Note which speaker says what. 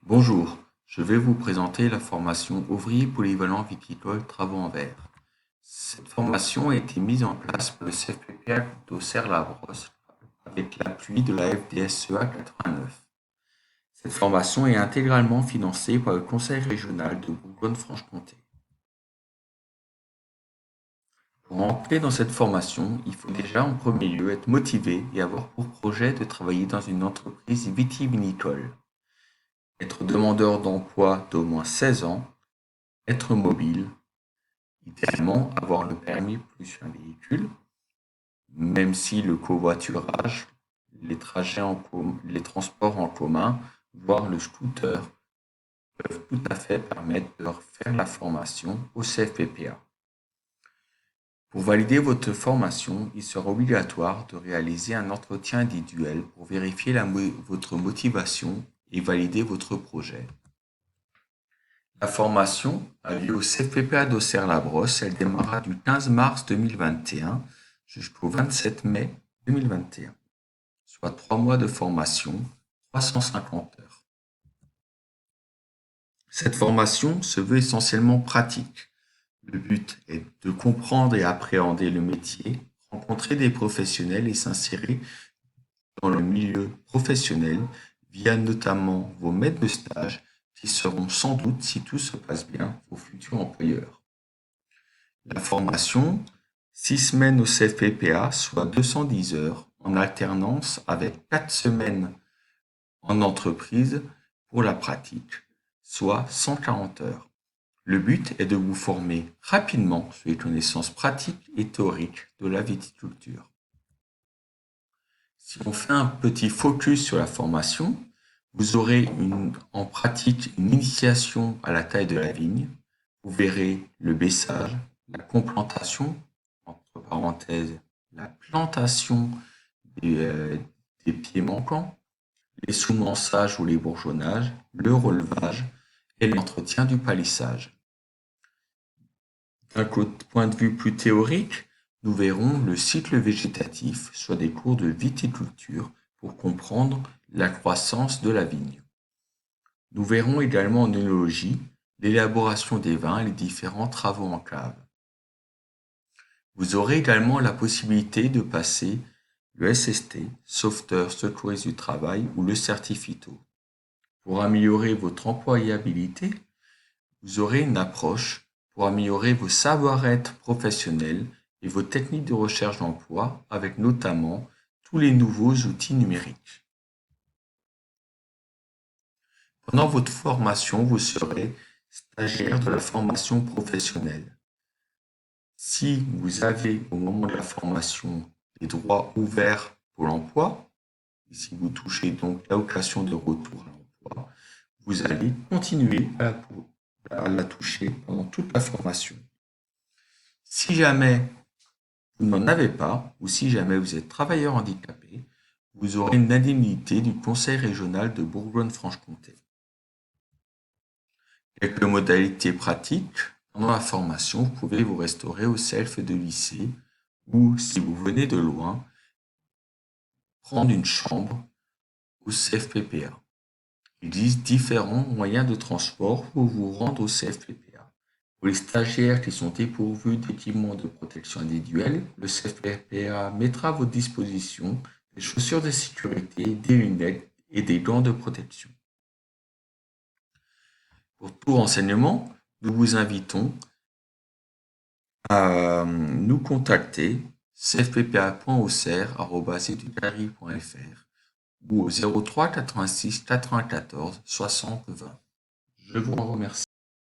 Speaker 1: Bonjour, je vais vous présenter la formation ouvrier polyvalent viticole travaux en verre. Cette formation a été mise en place par le CFPPA d'Auxerre-la-Brosse avec l'appui de la FDSEA 89. Cette formation est intégralement financée par le Conseil régional de Bourgogne-Franche-Comté. Pour entrer dans cette formation, il faut déjà en premier lieu être motivé et avoir pour projet de travailler dans une entreprise vitivinicole. Être demandeur d'emploi d'au moins 16 ans, être mobile, idéalement avoir le permis plus un véhicule, même si le covoiturage, les transports en commun, voire le scooter, peuvent tout à fait permettre de faire la formation au CFPPA. Pour valider votre formation, il sera obligatoire de réaliser un entretien individuel pour vérifier votre motivation et valider votre projet. La formation a lieu au CFPPA d'Auxerre-la-Brosse. Elle démarrera du 15 mars 2021 jusqu'au 27 mai 2021, soit 3 mois de formation, 350 heures. Cette formation se veut essentiellement pratique. Le but est de comprendre et appréhender le métier, rencontrer des professionnels et s'insérer dans le milieu professionnel via notamment vos maîtres de stage qui seront sans doute, si tout se passe bien, vos futurs employeurs. La formation, 6 semaines au CFPPA, soit 210 heures, en alternance avec 4 semaines en entreprise pour la pratique, soit 140 heures. Le but est de vous former rapidement sur les connaissances pratiques et théoriques de la viticulture. Si on fait un petit focus sur la formation, vous aurez en pratique une initiation à la taille de la vigne. Vous verrez le baissage, la complantation, entre parenthèses, la plantation des pieds manquants, les sous-mançages ou les bourgeonnages, le relevage et l'entretien du palissage. D'un point de vue plus théorique, nous verrons le cycle végétatif, soit des cours de viticulture pour comprendre la croissance de la vigne. Nous verrons également en œnologie l'élaboration des vins et les différents travaux en cave. Vous aurez également la possibilité de passer le SST, sauveteur secouriste du travail, ou le certifito. Pour améliorer votre employabilité, vous aurez une approche pour améliorer vos savoir-être professionnels et vos techniques de recherche d'emploi avec notamment tous les nouveaux outils numériques. Pendant votre formation, vous serez stagiaire de la formation professionnelle. Si vous avez au moment de la formation les droits ouverts pour l'emploi, et si vous touchez donc l'allocation de retour à l'emploi, vous allez continuer à la toucher pendant toute la formation. Si jamais vous n'en avez pas, ou si jamais vous êtes travailleur handicapé, vous aurez une indemnité du Conseil régional de Bourgogne-Franche-Comté. Quelques modalités pratiques. Pendant la formation, vous pouvez vous restaurer au CELF de lycée ou, si vous venez de loin, prendre une chambre au CFPPA. Il existe différents moyens de transport pour vous rendre au CFPPA. Pour les stagiaires qui sont dépourvus d'équipements de protection individuelle, le CFPPA mettra à votre disposition des chaussures de sécurité, des lunettes et des gants de protection. Pour tout renseignement, nous vous invitons à nous contacter cfppa.auxerre@educari.fr ou au 03 86 94 60 20. Je vous en remercie.